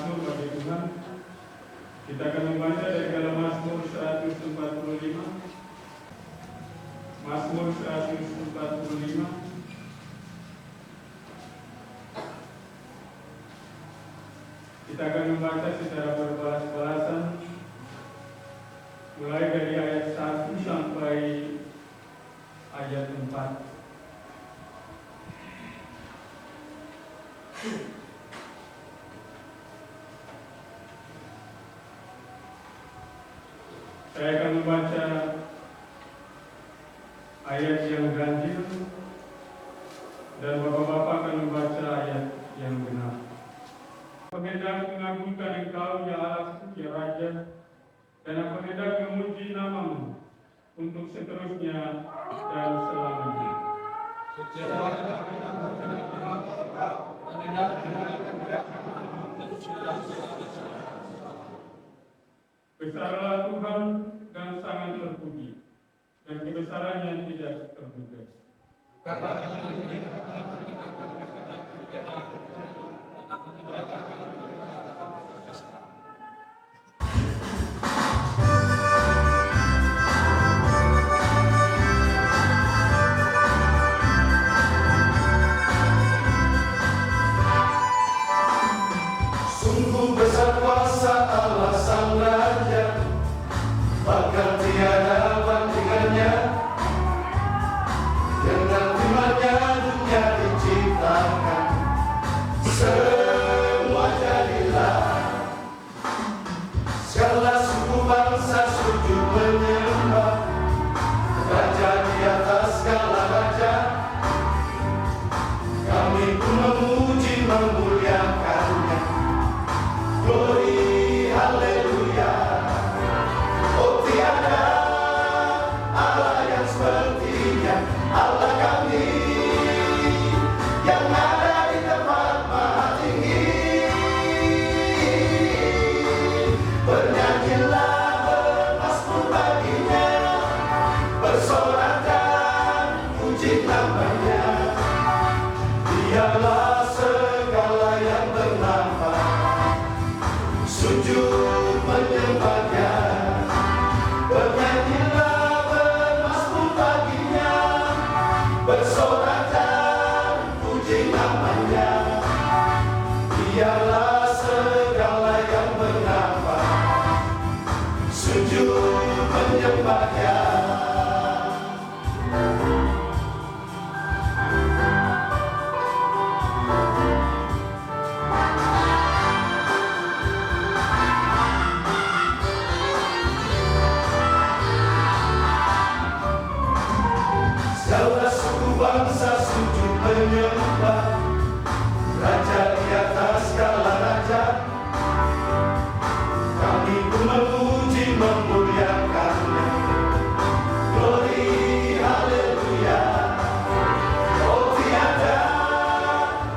Mazmur bagi Tuhan. Kita akan membaca dari dalam Mazmur 145. Mazmur 145. Kita akan membaca secara berbalas-balasan mulai dari ayat 1 sampai ayat 4. Saya akan membaca ayat yang ganjil dan Bapak-bapak akan membaca ayat yang benar. Hendak mengagungkan Engkau ya Allah, ya Raja, dan aku hendak memuji namamu untuk seterusnya dan selamanya. Besarlah Tuhan dan sangat terpuji, dan kebesarannya tidak terduga. Sungguh besar kuasa Allah Sang Raja, bahkan tiada bandingannya. Dengan firman-Nya dunia diciptakan, semua jadilah. Segala suku bangsa sujud menyembah Raja di atas segala raja. Kami pun memuji memuliakannya. Glory, haleluya. Oh tiada Allah yang sepertinya, Allah kami yang ada di tempat maha tinggi. Bernyanyilah, bermasmur baginya, bersorak dan puji namanya. Dialah segala yang bernafas sujud menyembahnya. Bernyanyilah, bermasmur baginya, bersorak dan puji namanya. Dialah segala yang bernafas sujud menyembahnya. Segala suku bangsa sujud menyembah Raja di atas segala raja. Kami pun memuji memuliakannya. Glory, haleluya. Oh tiada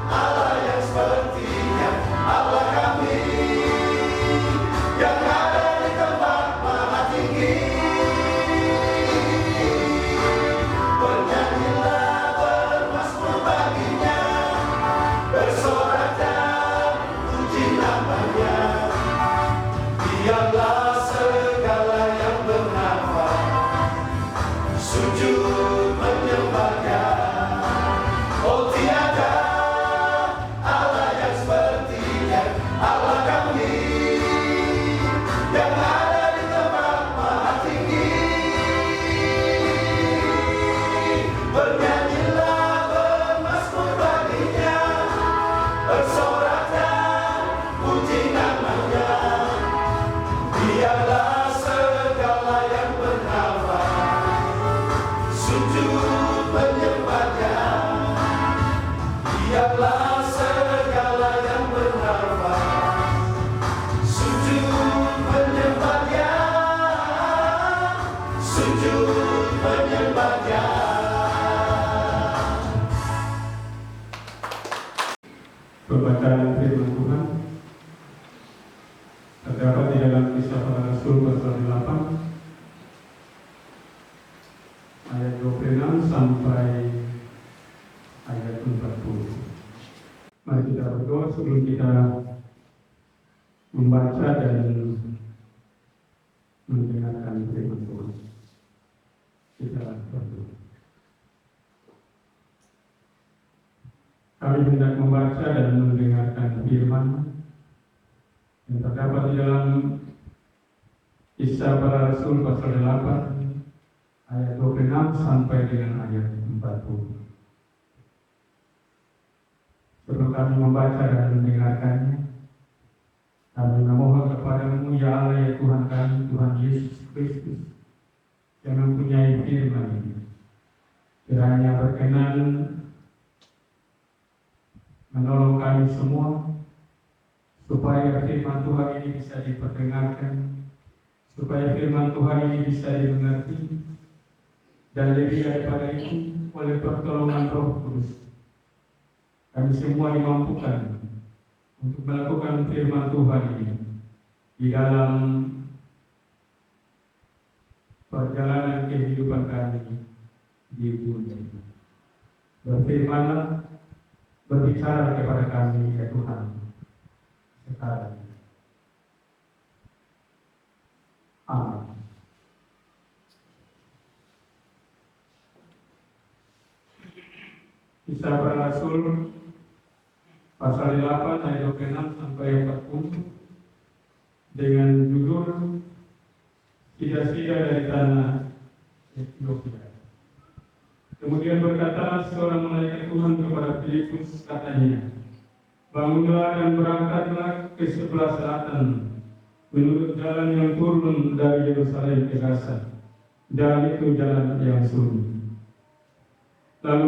Allah yang sepertinya, Allah kami yang ada di tempat maha tinggi. Bernyanyilah, bermasmur baginya, bersorak dan puji namanya. Dialah segala yang bernafas sujud menyembahnya. Oh tiada Allah yang sepertinya, Allah kami yang ada di tempat maha tinggi. Bernyanyilah, bermasmur baginya, bersorak dan puji namanya. Dialah segala yang bernafas sujud menyembahnya. Dialah segala yang bernafas sujud menyembahnya. Sujud menyembahnya. Pembacaan firman Tuhan terdapat di dalam Kisah Para Rasul pasal 8 ayat 26 sampai ayat 40. Mari kita berdoa sebelum kita membaca dan mendengarkan firman Tuhan. Kita berdoa. Kami hendak membaca dan mendengarkan firman yang terdapat di dalam Kisah Para Rasul pasal 8 ayat 26 sampai dengan ayat 40. Sebelum kami membaca dan mendengarkannya, kami memohon kepadamu, ya Allah, ya Tuhan kami, Tuhan Yesus Kristus, yang mempunyai firman ini, kiranya berkenan menolong kami semua, supaya firman Tuhan ini bisa diperdengarkan, supaya firman Tuhan ini bisa dimengerti, dan lebih daripada itu, oleh pertolongan Roh Kudus, kami semua dimampukan untuk melakukan firman Tuhan ini di dalam perjalanan kehidupan kami di bumi. Berfirmanlah, berbicara kepada kami, ya Tuhan, sekarang. Amin. Kisah Para Rasul pasal 8 ayat 26 sampai 40 dengan judul Sida-sida dari tanah Ethiopia. Kemudian berkata seorang malaikat Tuhan kepada Filipus, katanya, bangunlah dan berangkatlah ke sebelah selatan, menurut jalan yang turun dari Yerusalem ke Gaza, dan itu jalan yang sunyi. Lalu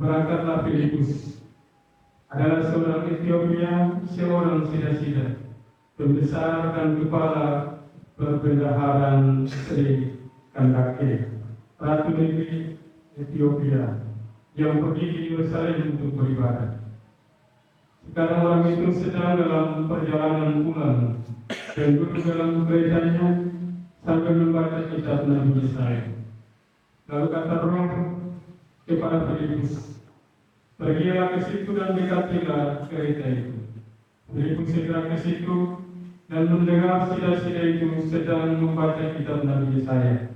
berangkatlah Filipus, adalah seorang Ethiopia, seorang sida-sida, pembesar dan kepala perbendaharaan Sri Kandake, ratu negeri Ethiopia, yang pergi di Yerusalem untuk beribadah. Sekarang orang itu sedang dalam perjalanan pulang dan duduk dalam keretanya sambil membaca kitab Nabi Yesaya. Lalu kata Roh kepada Filipus, pergilah ke situ dan dekatilah kereta itu. Filipus segera ke situ dan mendengar sida-sida itu sedang membaca kitab Nabi Yesaya.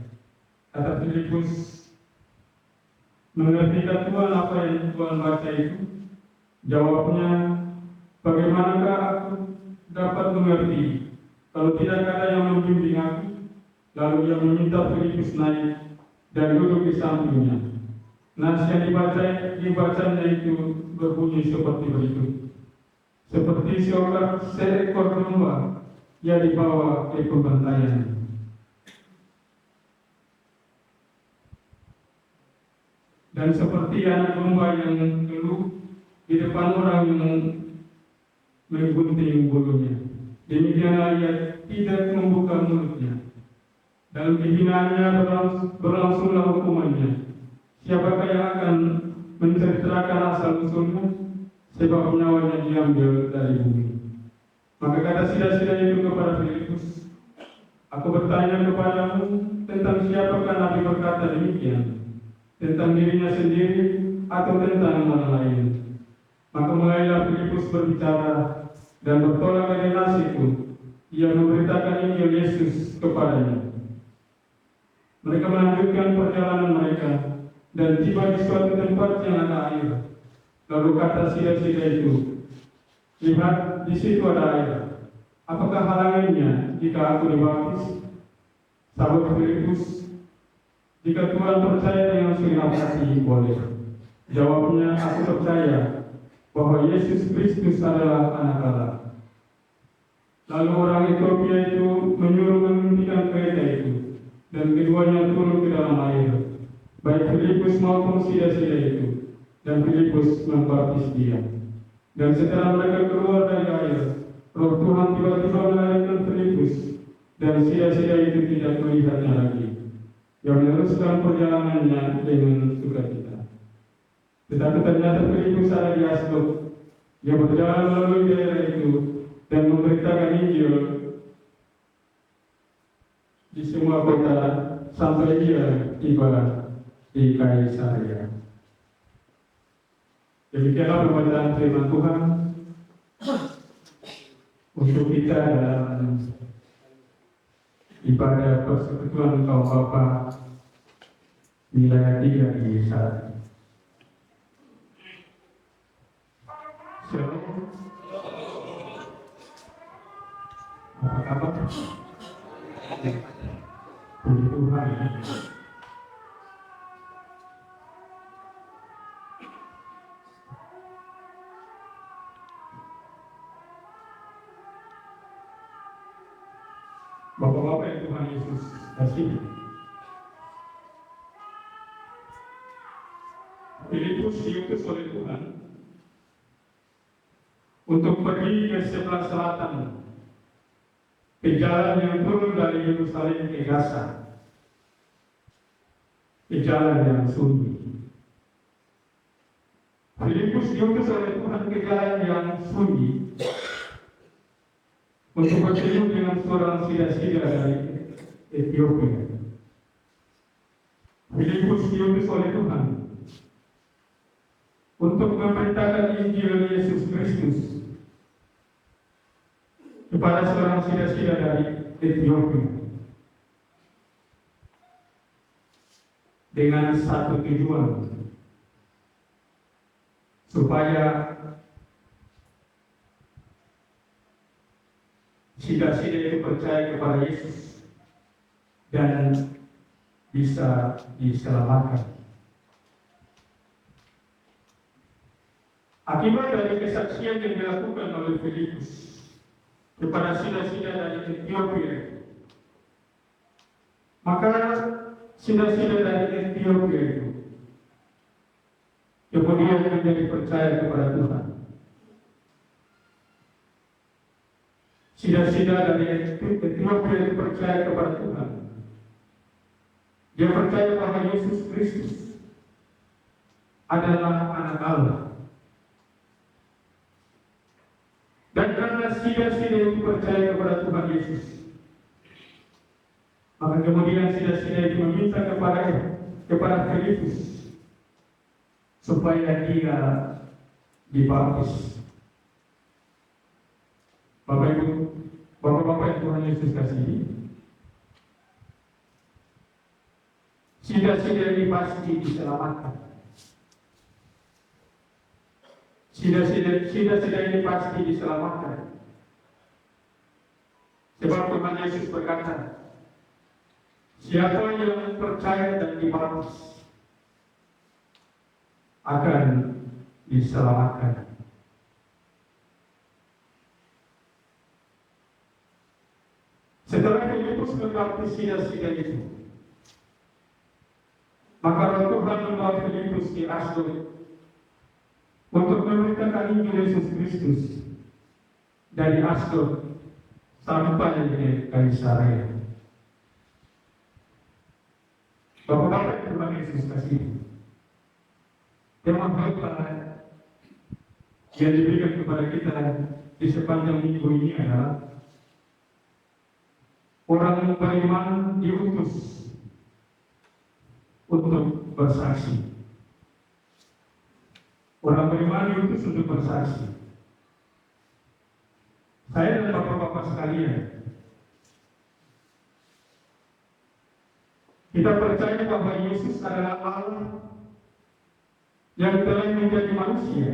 Kata Filipus, mengertikah Tuhan apa yang Tuhan baca itu? Jawabnya, bagaimanakah aku dapat mengerti kalau tidak ada yang membimbing aku? Lalu ia meminta Filipus naik dan duduk di sampingnya. Nas yang dibacanya itu berbunyi seperti berikut. Seperti seekor domba yang dibawa ke pembantaian. Dan seperti anak domba yang geluh di depan orang yang menggunting bulunya, demikianlah ia tidak membuka mulutnya. Dalam kehinaannya berlangsunglah hukumannya. Siapakah yang akan menceritakan asal-usulnya? Sebab nyawanya diambil dari bumi. Maka kata sida-sida itu kepada Filipus, aku bertanya kepadamu tentang siapakah Nabi berkata demikian, tentang dirinya sendiri atau tentang orang lain. Maka mulailah Filipus berbicara dan bertolak ke Demas itu, ia memberitakan Injil Yesus kepadanya. Mereka melanjutkan perjalanan mereka dan tiba di suatu tempat yang ada air. Lalu kata sida-sida itu, lihat, di situ ada air. Apakah halangannya jika aku dibaptis? Sahabat Filipus, jika Tuhan percaya dengan segenap hati, boleh. Jawabnya, aku percaya bahwa Yesus Kristus adalah Anak Allah. Lalu orang Ethiopia itu menyuruh menghentikan kereta itu, dan keduanya turun ke dalam air, baik Filipus maupun sida-sida itu, dan Filipus membaptis dia. Dan setelah mereka keluar dari air, Roh Tuhan tiba-tiba melahirkan Filipus, dan sida-sida itu tidak melihatnya lagi. Yang meneruskan perjalanannya dengan sukacita. Tetapi ternyata Filipus ada di Asdod. Dia berjalan melalui daerah itu dan memberitakan Injil di semua kota sampai dia tiba di Kaisarea. Demikianlah pembacaan firman Tuhan. untuk kita dalam ibadah persekutuan kaum Bapa wilayah 3 di saat ini. Shalom. Apa kabar? Puji Tuhan. Bapak-bapak yang Tuhan Yesus kasihi, Filipus diutus oleh Tuhan untuk pergi ke sebelah selatan, ke jalan yang turun dari Yerusalem ke Gaza, ke jalan yang sunyi. Filipus diutus oleh Tuhan ke jalan yang sunyi untuk bertemu dengan seorang sida-sida dari Ethiopia. Filipus diutus oleh Tuhan untuk memberitakan Injil Yesus Kristus kepada seorang sida-sida dari Ethiopia dengan satu tujuan, supaya sida-sida itu percaya kepada Yesus dan bisa diselamatkan. Akibat dari kesaksian yang dilakukan oleh Filipus kepada sida-sida dari Ethiopia, maka sida-sida dari Ethiopia itu kemudian menjadi percaya kepada Tuhan. Sida-sida dari Ethiopia itu percaya kepada Tuhan. Dia percaya bahwa Yesus Kristus adalah anak Allah. Dan karena sida-sida itu percaya kepada Tuhan Yesus, maka kemudian sida-sida itu meminta kepada Filipus supaya dia dibaptis. Bapak-bapak yang Tuhan Yesus kasihi, sida-sida ini pasti diselamatkan. Sida-sida ini pasti diselamatkan. Sebab Tuhan Yesus berkata, siapa yang percaya dan dibaptis akan diselamatkan. Setelah Filipus membaptis sida-sida itu, maka Roh Tuhan membawa Filipus di Asdod untuk memberitakan Injil Yesus Kristus dari Asdod sampai ke Kaisarea. Bapak-bapak yang Tuhan Yesus kasihi, tema khotbah yang diberikan kepada kita di sepanjang minggu ini adalah orang beriman diutus untuk bersaksi. Orang beriman diutus untuk bersaksi. Saya dan bapak-bapak sekalian, kita percaya bahwa Yesus adalah Allah yang telah menjadi manusia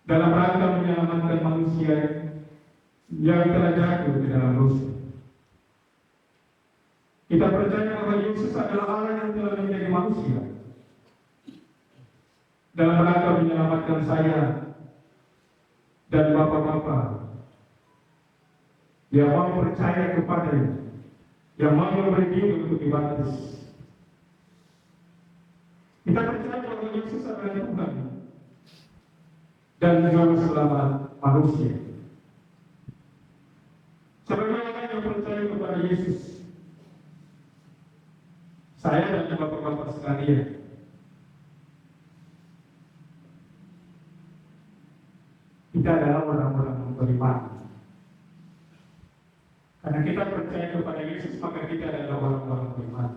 dalam rangka menyelamatkan manusia yang telah jatuh di dalam dosa. Kita percaya bahwa Yesus adalah Allah yang telah menjadi manusia dalam rangka menyelamatkan saya dan bapak-bapak yang mau percaya kepadanya, yang mau memberi diri untuk dibaptis. Kita percaya bahwa Yesus adalah Tuhan dan juru selamat manusia. Sebagai orang yang percaya kepada Yesus, saya dan bapak-bapak sekalian, kita adalah orang-orang beriman. Karena kita percaya kepada Yesus, maka kita adalah orang-orang beriman.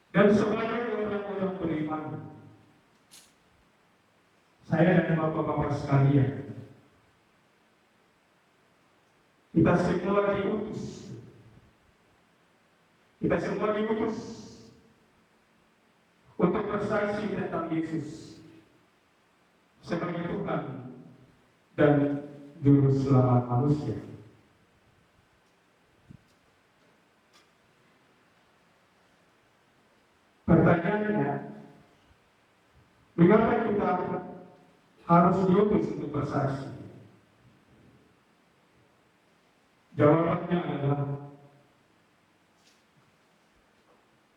Dan sebagai orang-orang beriman, saya dan bapak-bapak sekalian, kita semua diutus. Kita semua diutus untuk bersaksi tentang Yesus sebagai Tuhan dan Juru Selamat manusia. Pertanyaannya, mengapa kita harus diutus untuk bersaksi? Jawabannya adalah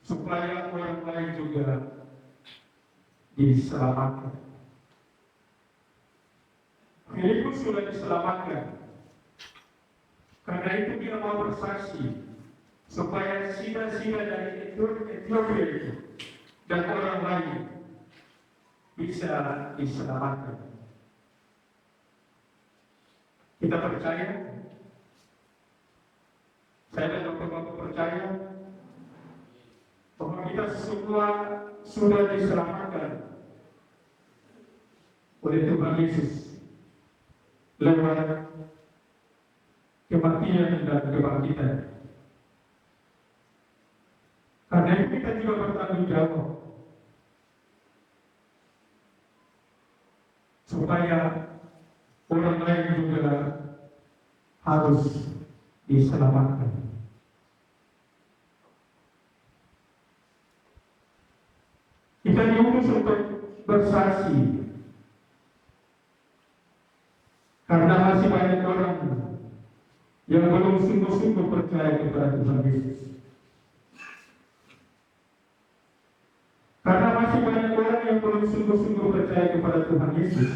supaya orang lain juga diselamatkan. Filipus sudah diselamatkan. Karena itu dia mau bersaksi supaya sida-sida dari Ethiopia itu dan orang lain bisa diselamatkan. Kita percaya, saya dan bapak-bapak percaya bahwa kita semua sudah diselamatkan oleh Tuhan Yesus lewat kematian dan kebangkitan. Karena itu kita juga bertanggung jawab supaya orang lain juga harus diselamatkan. Kita diutus untuk bersaksi karena masih banyak orang yang belum sungguh-sungguh percaya kepada Tuhan Yesus. Karena masih banyak orang yang belum sungguh-sungguh percaya kepada Tuhan Yesus,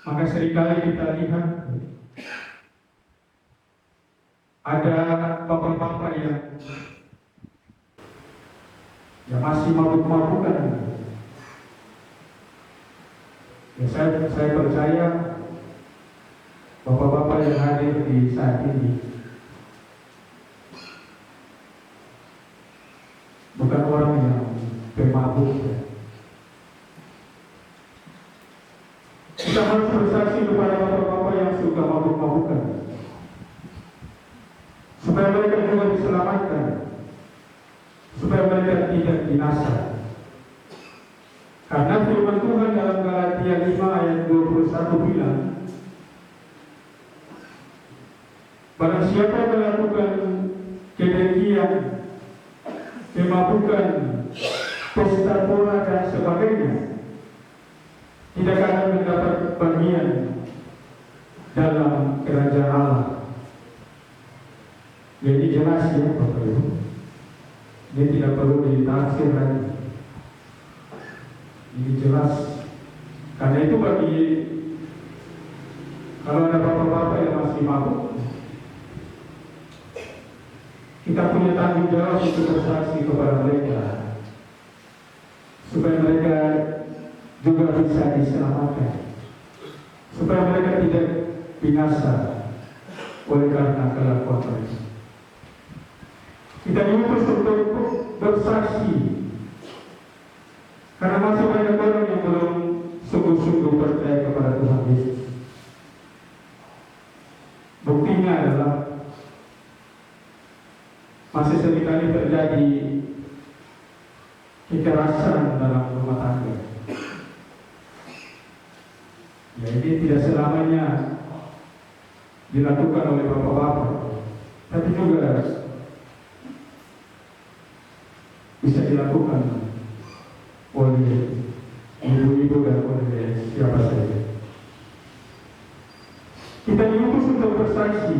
maka seringkali kita lihat ada bapak-bapak yang masih mabuk-mabukan. Ya, saya percaya bapak-bapak yang hadir di saat ini bukan orang yang pemabuk. Kita harus bersaksi kepada bapak-bapak yang suka mabuk-mabukan supaya mereka juga diselamatkan, supaya mereka tidak binasa. Karena firman Tuhan dalam Galatia 5 ayat 21 bilang, barang siapa melakukan kedengkian, kemabukan, pesta pora dan sebagainya, tidak akan mendapat bagian dalam kerajaan Allah. Jadi jelas ya Bapak Ibu, dia tidak perlu ditafsir lagi. Ini jelas. Karena itu bagi kalau ada bapak-bapak yang masih mabuk, kita punya tanggung jawab untuk bersaksi kepada mereka supaya mereka juga bisa diselamatkan, supaya mereka tidak binasa oleh karena kelakuan mereka. Kita diutus untuk bersaksi karena masih banyak orang yang belum sungguh-sungguh percaya kepada Tuhan Yesus. Buktinya adalah masih seringkali terjadi kekerasan dalam rumah tangga. Ya, ini tidak selamanya dilakukan oleh bapak-bapak, tapi juga bisa dilakukan oleh ibu-ibu dan oleh siapa saja. Kita diutus untuk bersaksi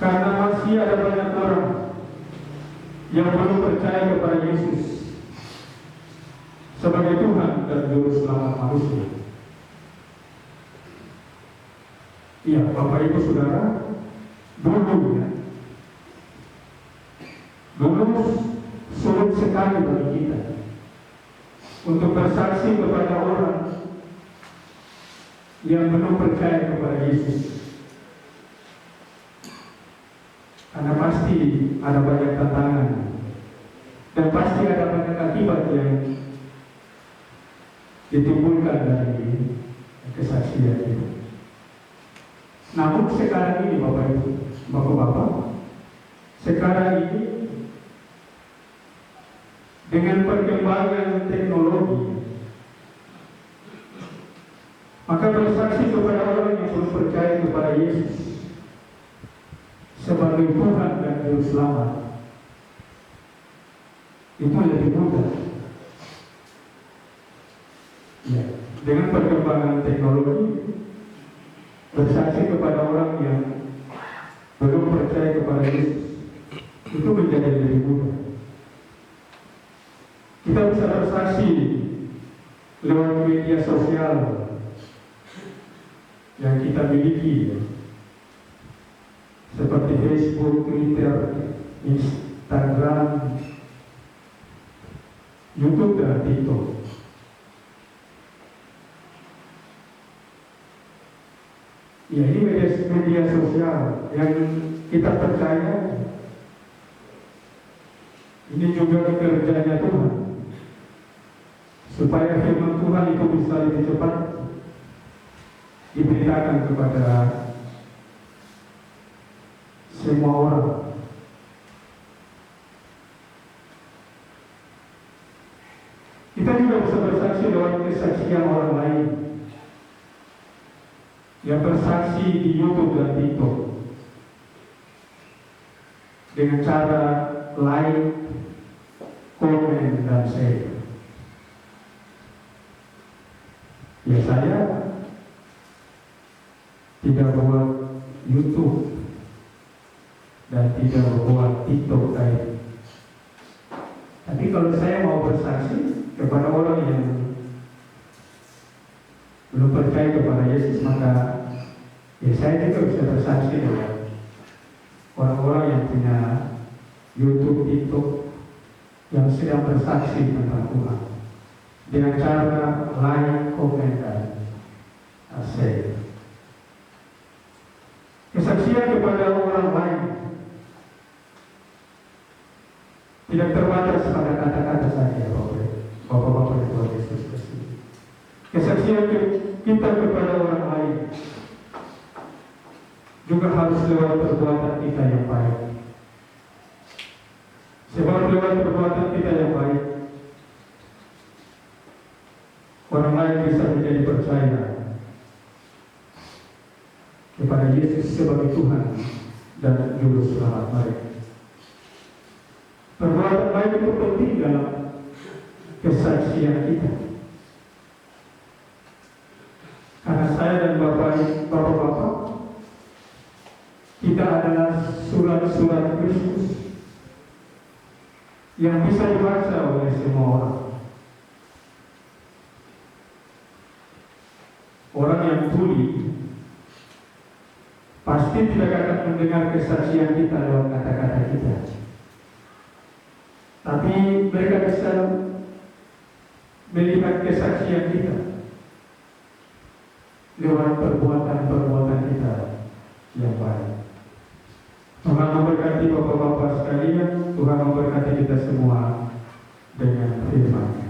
karena masih ada banyak orang yang belum percaya kepada Yesus sebagai Tuhan dan Juru Selamat manusia. Iya, Bapak Ibu Saudara, dulu sulit sekali bagi kita untuk bersaksi kepada orang yang belum percaya kepada Yesus. Karena pasti ada banyak tantangan dan pasti ada banyak akibat yang ditimbulkan dari kesaksian itu. Namun sekarang ini Bapak Ibu, Bapak-bapak, sekarang ini dengan perkembangan teknologi, maka bersaksi kepada orang yang belum percaya kepada Yesus sebagai Tuhan dan Juru Selamat itu lebih mudah. Ya, dengan perkembangan teknologi, bersaksi kepada orang yang belum percaya kepada Yesus itu menjadi lebih mudah. Kita bisa bersaksi lewat media sosial yang kita miliki, seperti Facebook, Twitter, Instagram, YouTube, dan TikTok. Ya, ini media sosial yang kita percaya ini juga kerjanya Tuhan, supaya firman Tuhan itu bisa lebih cepat diberitakan kepada semua orang. Kita juga bisa bersaksi lewat kesaksian orang lain yang bersaksi di YouTube dan TikTok dengan cara like, komen, dan share. Ya, saya tidak buat YouTube dan tidak membuat TikTok lain. Tapi kalau saya mau bersaksi kepada orang yang belum percaya kepada Yesus, maka ya saya juga bisa bersaksi dengan orang-orang yang punya YouTube, TikTok, yang sedang bersaksi tentang Tuhan dengan cara like, komen, dan share. Kesaksian kepada orang lain tidak terbatas pada kata-kata saja, Bapak-bapak dan Tuhan Yesus Kristus. Kesaksian kita kepada orang lain juga harus lewat perbuatan kita yang baik. Sebab lewat perbuatan kita yang baik, orang lain bisa menjadi percaya kepada Yesus sebagai Tuhan dan Juru Selamat mereka. Perbuatan baik itu penting dalam kesaksian kita. Karena saya dan Bapak-bapak, kita adalah surat-surat Kristus yang bisa dibaca oleh semua orang. Orang yang tuli pasti tidak akan mendengar kesaksian kita lewat kata-kata kita, tapi mereka bisa melihat kesaksian kita lewat perbuatan-perbuatan kita yang baik. Tuhan memberkati Bapak-bapak sekalian. Tuhan memberkati kita semua dengan firman.